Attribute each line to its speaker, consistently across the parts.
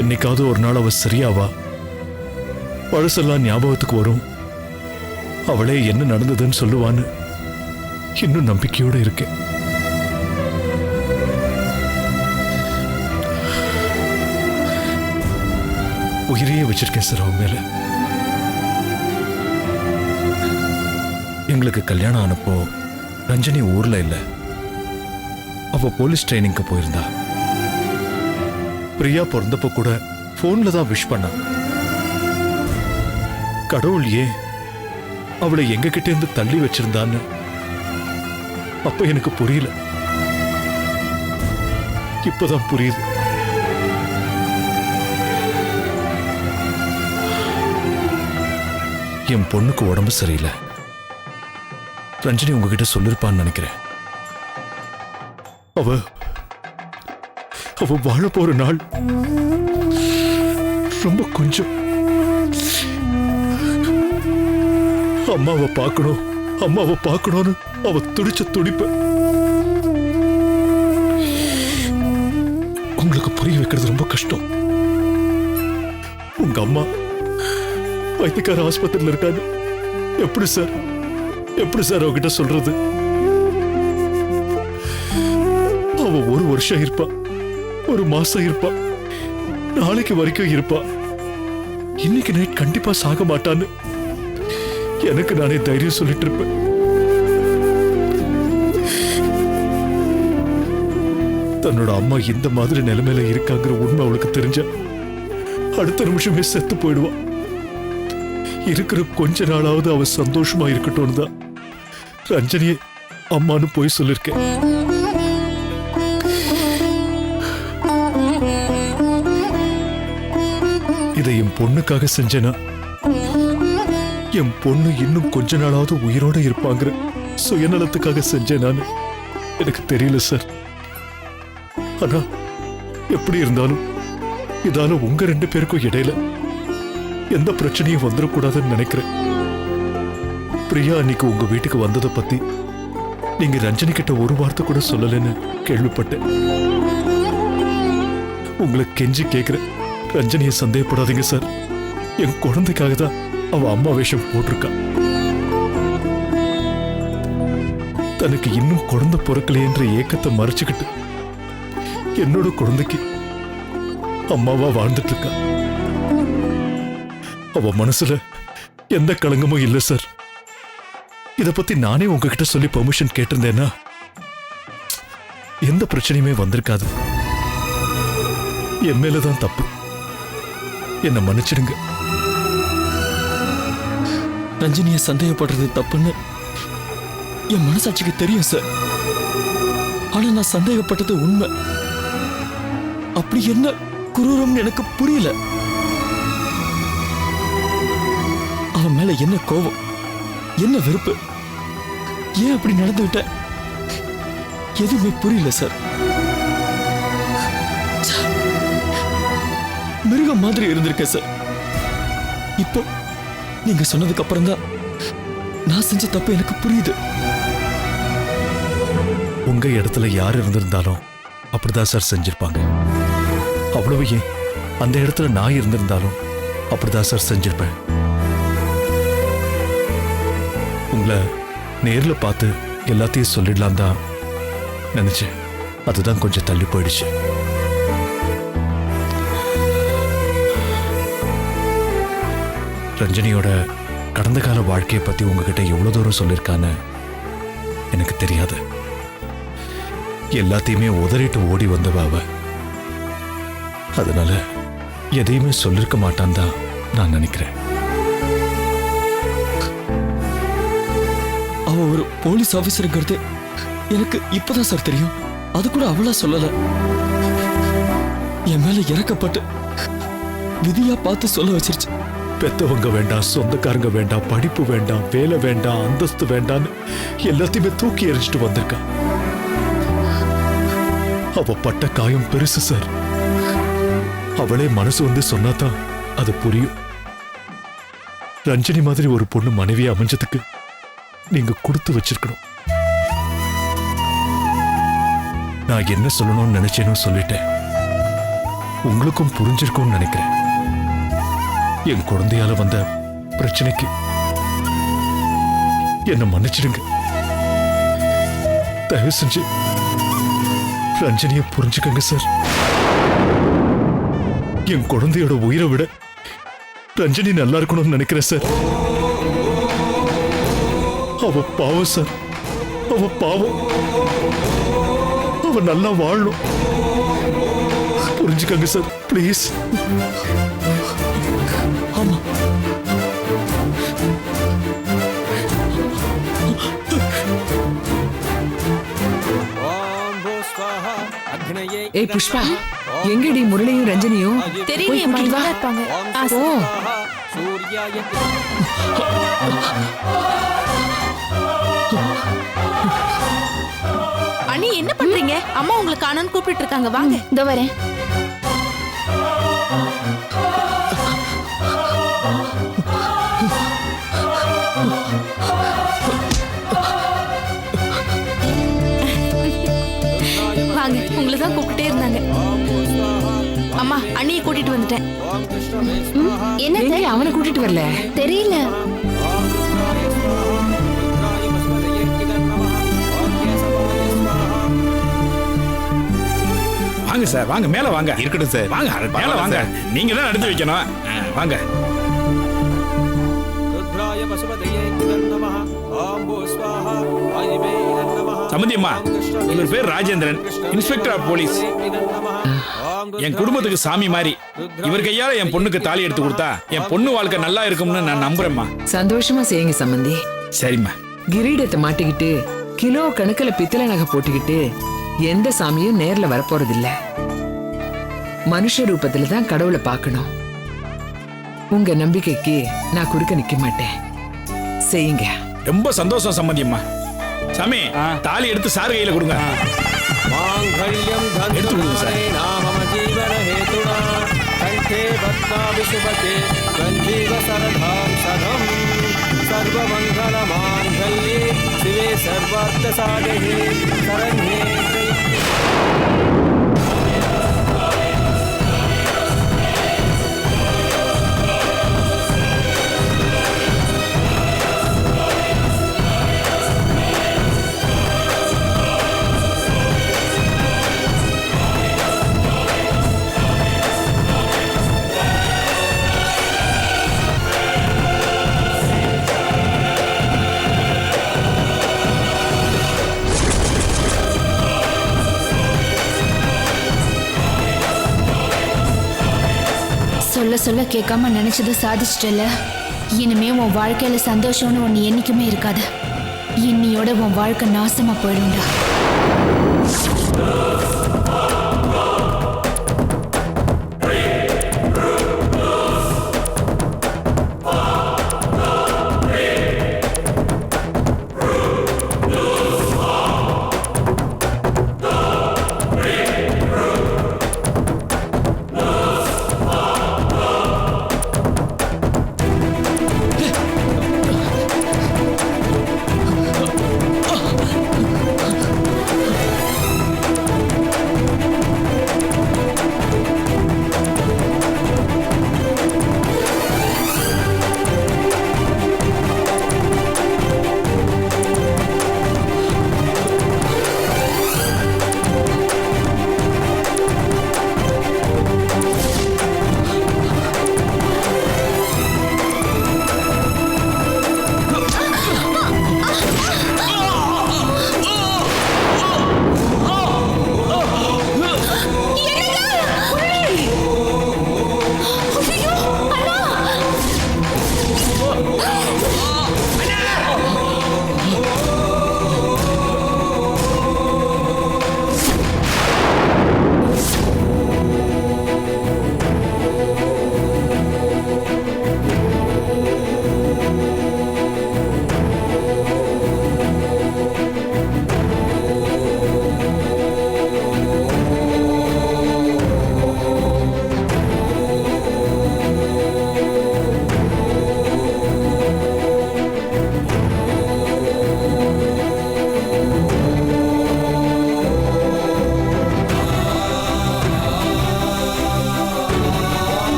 Speaker 1: என்னைக்காவது ஒரு நாள் அவ சரியாவா, பழசெல்லாம் ஞாபகத்துக்கு வரும், அவளே என்ன நடந்ததுன்னு சொல்லுவான்னு இன்னும் நம்பிக்கையோட இருக்கேன். உயிரையே வச்சிருக்கேன் சார் அவன் மேல. எங்களுக்கு கல்யாணம் ஆனப்போ ரஞ்சனி ஊர்ல இல்ல, அவ போலீஸ் ட்ரைனிங்க்கு போயிருந்தா. பிரியா பிறந்தப்போ கூட போன்ல தான் விஷ் பண்ணா. கடவுள் ஏன் அவளை எங்க கிட்ட இருந்து தள்ளி வச்சிருந்தான்னு அப்ப எனக்கு புரியல. இப்பதான் புரியுது. என் பொண்ணுக்கு உடம்பு சரியில்லை. ரஞ்சனி உங்ககிட்ட சொல்லிருப்பான்னு நினைக்கிறேன். அவ வாழ போற நாள் ரொம்ப கொஞ்சம். அம்மாவை பார்க்கணும்னு அவ துடிச்ச துடிப்ப உங்களுக்கு புரிய வைக்கிறது ரொம்ப கஷ்டம். உங்க அம்மா வைத்தியக்கார ஆஸ்பத்திரியில் இருக்காங்க. எப்படி சார் அவகிட்ட சொல்றது? அவ ஒரு வருஷம் இருப்பா, ஒரு மாசம் இருப்பா, நாளைக்கு வரைக்கும் இருப்பா. இன்னைக்கு நைட் கண்டிப்பா சாக மாட்டான்னு எனக்கு நானே தைரியம் சொல்லிட்டு இருப்பேன். தன்னோட அம்மா இந்த மாதிரி நிலைமையில இருக்காங்கிற உண்மை அவளுக்கு தெரிஞ்சா அடுத்த நிமிஷமே செத்து போயிடுவான். இருக்கிற கொஞ்ச நாளாவது அவ சந்தோஷமா இருக்கட்டும் தான் ரஞ்சனியே அம்மானு போய் சொல்லிருக்கேன். இதை என் பொண்ணுக்காக செஞ்சேனா என் பொண்ணு இன்னும் கொஞ்ச நாளாவது உயிரோட இருப்பாங்கிற சுயநலத்துக்காக செஞ்சேனான்னு எனக்கு தெரியல சார். ஆனா எப்படி இருந்தாலும் இதால உங்க 2 பேருக்கும் இடையில எந்த பிரச்சனையும் வந்துடக்கூடாதுன்னு நினைக்கிறேன். பிரியா அன்னைக்கு உங்க வீட்டுக்கு வந்ததை பத்தி நீங்க ரஞ்சனி கிட்ட ஒரு வார்த்தை கூட சொல்லலன்னு கேள்விப்பட்டேன். உங்களை கெஞ்சி கேட்கிறேன், ரஞ்சனியை சந்தேகப்படாதீங்க சார். என் குழந்தைக்காக தான் அவ அம்மா வேஷம் போட்டிருக்கா. தனக்கு இன்னும் குழந்தை பிறக்கலையென்ற ஏக்கத்தை மறைச்சுக்கிட்டு என்னோட குழந்தைக்கு அம்மாவா வாழ்ந்துட்டு இருக்கா. அவ மனசுல எந்த களங்கமும் இல்ல சார். இத பத்தி நானே உங்ககிட்ட சொல்லி பெர்மிஷன் கேட்டிருந்தேன்னா எந்த பிரச்சனையுமே வந்திருக்காது. என் மேலதான் தப்பு, என்ன மன்னிச்சிடுங்க.
Speaker 2: ரஞ்சினிய சந்தேகப்படுறது தப்புன்னு என் மனசாட்சிக்கு தெரியும் சார். ஆனா நான் சந்தேகப்பட்டது உண்மை. அப்படி என்ன குரூரம்னு எனக்கு புரியல. அவன் மேல என்ன கோபம், என்ன வெறுப்பு, ஏன் அப்படி நடந்துவிட்ட எதுவுமே புரியல சார். மிருகம் மாதிரி இருந்திருக்க சார். இப்போ நீங்க சொன்னதுக்கு அப்புறம் தான் நான் செஞ்ச தப்பு எனக்கு புரியுது.
Speaker 1: உங்க இடத்துல யார் இருந்திருந்தாலும் அப்படிதான் சார் செஞ்சிருப்பாங்க. அவ்வளவு ஏன் அந்த இடத்துல நான் இருந்திருந்தாலும் அப்படிதான் சார் செஞ்சிருப்பேன். உங்களை நேர்ல பார்த்து எல்லாத்தையும் சொல்லிடலாம் தான் நினைச்சேன். அதுதான் கொஞ்சம் தள்ளி போயிடுச்சு. ரஞ்சனியோட கடந்த கால வாழ்க்கையை பத்தி உங்ககிட்ட எவ்வளவு தூரம் சொல்லியிருக்கான்னு எனக்கு தெரியாது. எல்லாத்தையுமே உதறிட்டு ஓடி வந்தவ அவ. அதனால எதையுமே சொல்லிருக்க மாட்டான் தான் நான் நினைக்கிறேன்.
Speaker 2: அவ ஒரு போலீஸ் ஆபீசருங்கிறது எனக்கு இப்பதான் சார் தெரியும். அது கூட அவளா சொல்லல. என் மேல இறக்கப்பட்டு விதியா பார்த்து சொல்ல வச்சிருச்சு.
Speaker 1: பெத்தவங்க வேண்டாம், சொந்தக்காரங்க வேண்டாம், படிப்பு வேண்டாம், வேலை வேண்டாம், அந்தஸ்து வேண்டான்னு எல்லாத்தையுமே தூக்கி எறிஞ்சிட்டு வந்திருக்கா. அவ பட்ட காயம் பெருசு சார். அவளே மனசு வந்து சொன்னாதான் அது புரியும். ரஞ்சனி மாதிரி ஒரு பொண்ணு மனைவியா அமைஞ்சதுக்கு நீங்க கொடுத்து வச்சிருக்கணும். நான் என்ன சொல்லணும்னு நினைச்சேனோ சொல்லிட்டேன். உங்களுக்கும் புரிஞ்சிருக்கும்னு நினைக்கிறேன். என் குழந்தையால வந்த பிரச்சனைக்கு என்ன மன்னிச்சிடுங்க. தயவு செஞ்சு ரஞ்சனியை புரிஞ்சுக்கங்க சார். என் குழந்தையோட உயிரை விட ரஞ்சனி நல்லா இருக்கணும்னு நினைக்கிறேன் சார். அவ பாவம் சார், அவ பாவம். அவ நல்லா வாழணும். புரிஞ்சுக்கங்க சார் ப்ளீஸ்.
Speaker 2: ஆமா,
Speaker 3: ஏய் புஷ்பா, எங்கடி முரளியும் ரஞ்சனியும்?
Speaker 4: தெரியலையே,
Speaker 3: போய் கூட்டிட்டு வா.
Speaker 4: இருப்பாங்க.
Speaker 3: ஓ,
Speaker 4: அண்ணி என்ன பண்றீங்க? அம்மா உங்களை காணோன்னு கூப்பிட்டு இருக்காங்க, வாங்க. இதோ வரேன். வாங்க, உங்களை தான் கூப்பிட்டே இருந்தாங்க. அம்மா, அண்ணியை கூட்டிட்டு வந்துட்டேன்.
Speaker 3: எங்க அவனை கூட்டிட்டு வரல?
Speaker 4: தெரியல.
Speaker 5: வாங்க சார், வாங்க மேல வாங்க.
Speaker 6: இருக்கட்டும் சார்,
Speaker 5: வாங்க மேல வாங்க. நீங்க தான் நடத்தி வைக்கணும். வாங்க. சம்பந்தியம்மா, இவர் பேர் ராஜேந்திரன், இன்ஸ்பெக்டர் ஆஃப் போலீஸ். என் குடும்பத்துக்கு சாமி மாதிரி. இவர் கையால என் பொண்ணுக்கு தாலி எடுத்து கொடுத்தா என் பொண்ணு வாழ்க்கை நல்லா இருக்கும்னு நான் நம்புறேம்மா.
Speaker 3: சந்தோஷமா செய்யுங்க சம்பந்தி.
Speaker 5: சரிம்மா.
Speaker 3: கிரீடத்தை மாட்டிக்கிட்டு கிலோ கணக்குல பித்தளை நகை போட்டுக்கிட்டு எந்த சாமியும் நேர்ல வரப்போறது இல்ல. மனுஷ ரூபத்துல தான் கடவுளை பார்க்கணும். உங்க நம்பிக்கைக்கு நான் குறுக்க நிக்க மாட்டேன். செய்யுங்க.
Speaker 5: ரொம்ப சந்தோஷம் சம்பந்தியம்மா. சாமி, தாலி எடுத்து சாரு கையில கொடுங்க. எடுத்து கொடுங்க சார்.
Speaker 4: சொல்ல சொல்ல கேட்காம நினைச்சதை சாதிச்சிட்டல. இனிமே உன் வாழ்க்கையில சந்தோஷம்னு ஒண்ணு என்னைக்குமே இருக்காது. இன்னியோட உன் வாழ்க்கை நாசமா போயிடும்டா.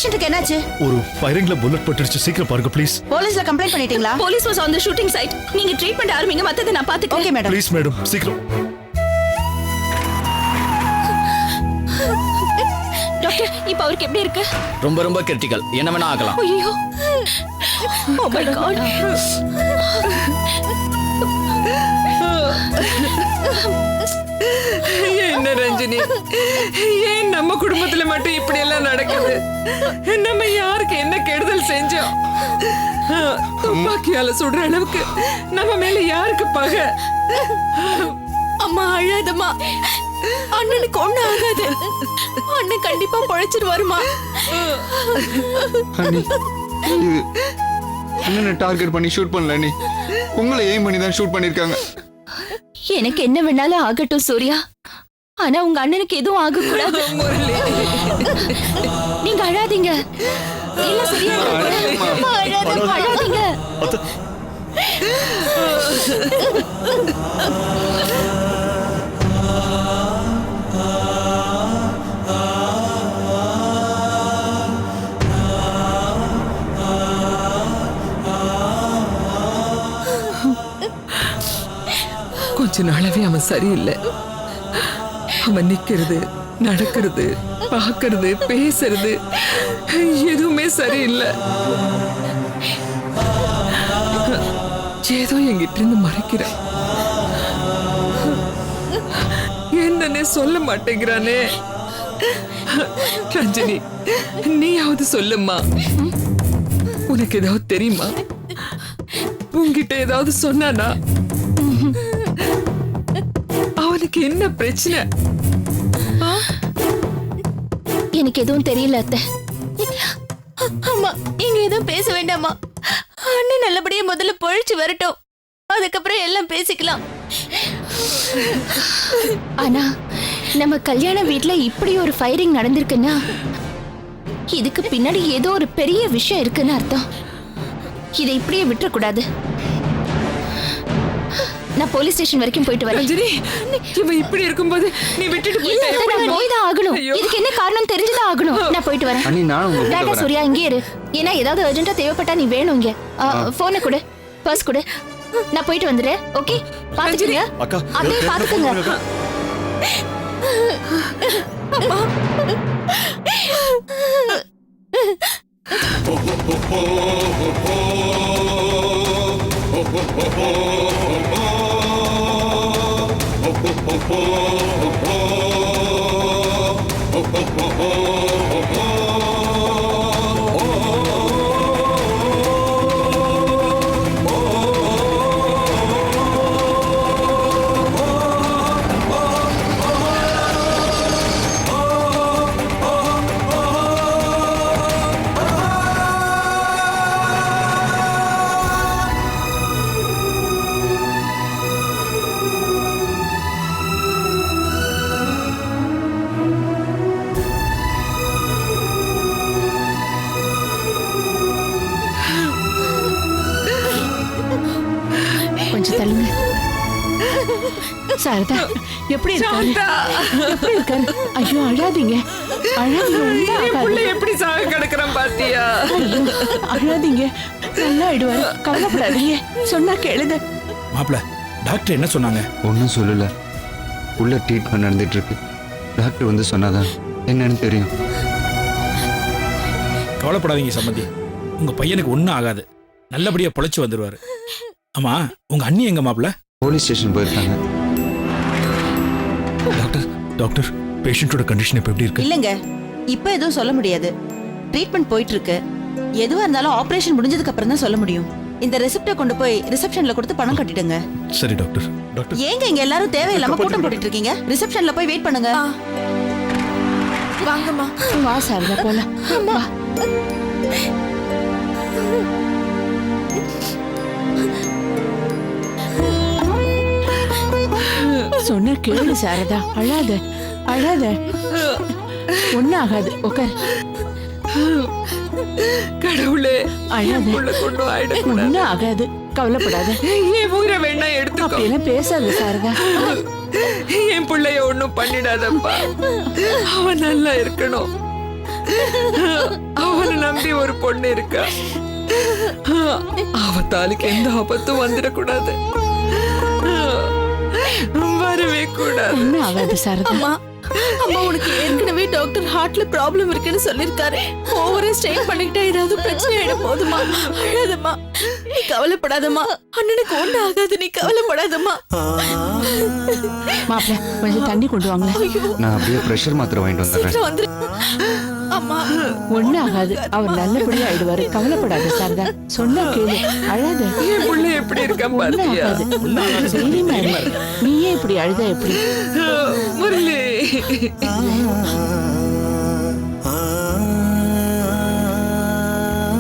Speaker 6: பேஷண்ட்டுக்கு என்னாச்சு?
Speaker 1: ஒரு ஃபயரிங்ல புல்லட் பட்டுருச்சு, சீக்கிரம் பாருங்க ப்ளீஸ்.
Speaker 6: போலீஸ்ல கம்ப்ளைண்ட் பண்ணிட்டீங்களா?
Speaker 7: Police was on the shooting site. நீங்க ட்ரீட்மெண்ட் ஆரம்பிங்க, மத்தத நான் பாத்துக்கிறேன்.
Speaker 6: Okay madam.
Speaker 1: ப்ளீஸ் மேடம், சீக்கிரம்.
Speaker 7: டாக்டர், இப்போ அவருக்கு எப்படி இருக்கு?
Speaker 2: ரொம்ப ரொம்ப கிரிட்டிக்கல், என்ன வேணா ஆகலாம்.
Speaker 7: ஐயோ, ஓ மை காட்.
Speaker 3: என்ன ரஞ்சினி, ஏன் நம்ம குடும்பத்துல மட்டும் இப்படி எல்லாம் நடக்குது? நம்ம யாருக்கு என்ன கெடுதல் செஞ்சோம்? துப்பாக்கியால சுடுற அளவுக்கு நம்ம மேல யாருக்கு பகை?
Speaker 7: அம்மா அழாதம்மா, அண்ணனுக்கு ஒண்ணு ஆகாது. அண்ணன் கண்டிப்பா பொழைச்சிருவாருமா.
Speaker 8: அண்ணி, இது அண்ணனை டார்கெட் பண்ணி ஷூட் பண்ணல அண்ணி, உங்களை எய்ம் பண்ணி தான் ஷூட் பண்ணிருக்காங்க.
Speaker 7: எனக்கு என்ன வேணாலும் ஆகட்டும் சூர்யா, ஆனா உங்க அண்ணனுக்கு எதுவும் ஆக கூடாது. நீங்க அழாதீங்க, இல்ல சரியா அம்மா, அழாதீங்க.
Speaker 1: அத்தை,
Speaker 3: கொஞ்ச நாளாவே அவன் சரியில்லை. அவன் நிக்கிறது, நடக்கிறது, பார்க்கறது, பேசுறது எதுவுமே சரியில்லை. ஏதோ என்கிட்ட இருந்து மறைக்கிறான். என்னன்னே சொல்ல மாட்டேங்கிறானே. ரஞ்சினி, நீயாவது சொல்லுமா, உனக்கு ஏதாவது தெரியுமா? உன்கிட்ட ஏதாவது சொன்னானா? அவனுக்கு என்ன பிரச்சனை?
Speaker 7: எனக்கு எதுவும் தெரியல அத்தை. அம்மா, நீங்க எதுவும் பேச வேண்டாமா. அண்ணன் நல்லபடியா முதல்ல பொழைச்சு வரட்டும், அதுக்கப்புறம் எல்லாம் பேசிக்கலாம். ஆனா நம்ம கல்யாண வீட்ல இப்படி ஒரு ஃபயரிங் நடந்திருக்குன்னா இதுக்கு பின்னாடி ஏதோ ஒரு பெரிய விஷயம் இருக்குன்னு அர்த்தம். இதை இப்படியே விட்டுறக்கூடாது. நான் போலீஸ் ஸ்டேஷன் வரைக்கும் போயிட்டு வரேன்.
Speaker 3: ரஞ்சினி, இவன் இப்படி இருக்கும்போது நீ விட்டுட்டு
Speaker 7: இல்ல
Speaker 3: போயிட்டா
Speaker 7: அத்தை, நான்
Speaker 3: எப்படி?
Speaker 7: போய் தான் ஆகணும்.
Speaker 3: ஐயோ.
Speaker 7: இதுக்கு என்ன காரணம் தெரிஞ்சுதான் ஆகணும். நான் போயிட்டு வரேன்.
Speaker 8: அண்ணி, நான் உங்க கூட
Speaker 7: டாடா
Speaker 8: வரேன்.
Speaker 7: சூர்யா, இங்கே இரு. ஏன்னா ஏதாவது அர்ஜென்ட்டா தேவைப்பட்டா நீ வேணும் இங்க. போனை கொடு, பர்ஸ் கொடு, நான் போயிட்டு வந்துடுறேன். ஓகே, பாத்துக்கங்க.
Speaker 1: அக்கா,
Speaker 7: அப்படியே பாத்துக்கங்க.
Speaker 1: அக்கா.
Speaker 4: கொஞ்சம் தள்ளுங்க. சாரதா, எப்படி இருக்காரு? எப்படி இருக்காரு? ஐயோ, அழாதீங்க, அழாதீங்க, ஒண்ணும்
Speaker 3: என்
Speaker 4: ஆகாது.
Speaker 3: புள்ள எப்படி சாக கிடக்குறான் பாத்தியா?
Speaker 4: ஐயோ, அழாதீங்க, நல்லா ஆயிடுவாரு, கவலைப்படாதீங்க, சொன்னா கேளுங்க.
Speaker 5: மாப்பிள, டாக்டர் என்ன சொன்னாங்க?
Speaker 8: ஒன்றும் சொல்லல, உள்ள ட்ரீட்மெண்ட் நடந்துட்டு இருக்கு. டாக்டர் வந்து சொன்னாதான் என்னன்னு தெரியும்.
Speaker 5: கவலைப்படாதீங்க சம்பந்தி, உங்க பையனுக்கு ஒன்றும் ஆகாது, நல்லபடியா பொழைச்சு வந்துருவாரு. ஆமா, உங்க அண்ணி எங்க மாப்பிள?
Speaker 8: போலீஸ் ஸ்டேஷன் போயிருக்காங்க.
Speaker 1: டாக்டர், டாக்டர், பேஷண்டோட கண்டிஷன் இப்ப எப்படி இருக்கு?
Speaker 6: இல்லங்க, இப்ப எதுவும் சொல்ல முடியாது. ட்ரீட்மெண்ட் போயிட்டு இருக்கு. எதுவா இருந்தாலும் ஆபரேஷன் முடிஞ்சதுக்கு அப்புறம் தான் சொல்ல முடியும். இந்த ரெசிப்டை கொண்டு போய் ரிசப்ஷன்ல கொடுத்து பணம் கட்டிடுங்க.
Speaker 1: சரி டாக்டர். டாக்டர்,
Speaker 6: ஏங்க இங்க எல்லாரும் தேவையில்லாம கூட்டம் போட்டுட்டு இருக்கீங்க? ரிசப்ஷன்ல போய் வெயிட் பண்ணுங்க.
Speaker 7: வாங்கம்மா.
Speaker 4: வா சாரதா, போலாம். வா. சொன்ன கேளு சாரதா, அழாத, அழாத, ஒன்னும் ஆகாது, உட்கார்.
Speaker 3: கடவுளே,
Speaker 4: அழாத,
Speaker 3: புள்ள கொண்டு ஆயிடக்கூடாது.
Speaker 4: ஒன்னும் ஆகாது, கவலைப்படாத.
Speaker 3: என் உயிரை வேணா எடுத்துக்கோ.
Speaker 4: அப்படியெல்லாம் பேசாத சாரதா.
Speaker 3: என் பிள்ளைய ஒண்ணும் பண்ணிடாதப்பா, அவன் நல்லா இருக்கணும். அவனை நம்பி ஒரு பொண்ணு இருக்கா. அவ தாலிக்கு எந்த ஆபத்தும் வந்துடக்கூடாது, வரவே கூடாது.
Speaker 7: என்ன ஆகாது சாரதா.
Speaker 9: அம்மா அம்மா உனக்கு ஏற்கனவே டாக்டர் ஹார்ட்ல ப்ராப்ளம் இருக்குன்னு சொல்லிருக்காரு. ஓவரா ஸ்ட்ரெயின் பண்ணிக்கிட்டா ஏதாவது பிரச்சனை ஆயிடும். போதுமா, அழாதம்மா, நீ கவலைப்படாதம்மா. அண்ணனுக்கு ஒண்ணு ஆகாது, நீ கவலைப்படாதம்மா.
Speaker 7: மாப்பிள்ள கொஞ்சம் தண்ணி கொண்டு வாங்களேன்.
Speaker 8: நான் அப்படியே ப்ரெஷர் மாத்திரை வாங்கிட்டு வந்துடுறேன்.
Speaker 9: சீக்கிரம் வந்துரு. அம்மா
Speaker 7: ஒண்ணு ஆகாது, அவர் நல்லபடியா ஆயிடுவாரு. கவலைப்படாத சாரதா, சொன்னா கேளு, அழாத.
Speaker 3: என் புள்ள எப்படி இருக்கான்
Speaker 7: ஒண்ணு
Speaker 3: பாத்தியா?
Speaker 7: ஆகாது, தைரியமா இரு. நீயே இப்படி அழுத எப்படி?
Speaker 3: முரளி,